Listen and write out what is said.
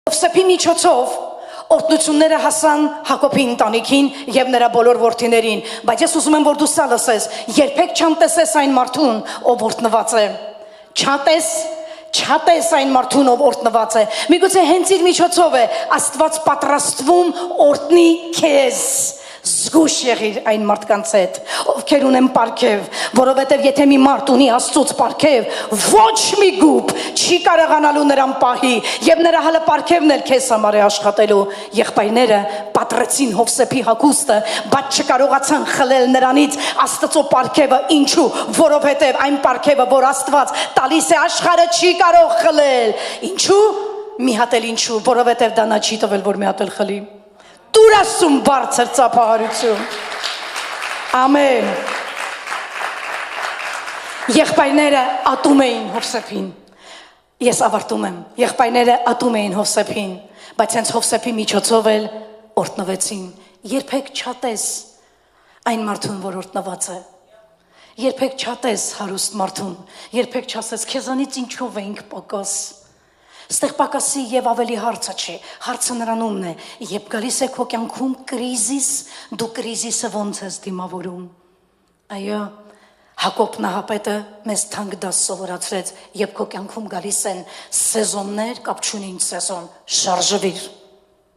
Հովսեփի միջոցով օրհնությունները հասան Հակոբի ընտանիքին եւ նրա բոլոր որդիներին, բայց ես ուզում եմ որ դու սա լսես, երբեք չանտեսես այն մարդուն, ով օրհնված է։ Չատես այն մարդուն, ով օրհնված է։ Միգուցե հենց իր միջոցով է Աստված պատրաստվում օրհնի քեզ։ Զգուշ եղիր այն մարդկանց հետ, ովքեր ունեն պարգև, որովհետև եթե մի մարդ ունի Աստծուց պարգև, ոչ մի գուբ չի կարողանալու նրան պահի, եւ նրա հալը պարգևն էլ քեզ համար է աշխատելու։ Եղբայրները պատրեցին Հովսեփի հագուստը, բայց չկարողացան խլել նրանից Աստծո պարգևը, ինչու, որովհետև այն պարգևը, որ Աստված տալիս է, աշխարհը չի կարող խլել։ Ինչու, մի հատ էլ ինչու, որովհետև դա նա չի տվել, որ մի հատ էլ խլի։ Տուր Աստծուն բարձր ծափահարություն։ Ամեն։ Եղբայրները ատում էին Հովսեփին։ Ես ավարտում եմ։ Եղբայրները ատում էին Հովսեփին, բայց հենց Հովսեփի միջոցով էլ օրհնվեցին։ Երբեք չատես այն մարդուն, որ օրհնված է։ Երբեք չատես հարուստ մարդուն։ Երբեք չասես քեզանից ինչով էինք պակաս։ Ստեղ պակասի եւ ավելի հարցը չի, հարցը նրանումն է, երբ գալիս է քո կյանքում կրիզիս, դու կրիզիսը ոնց ես դիմավորում։ Այո, Հակոբ նահապետը մեզ թանկ դաս սովորացրեց, երբ քո կյանքում գալիս են սեզոններ, կապ չունի ինչ սեզոն, շարժվիր։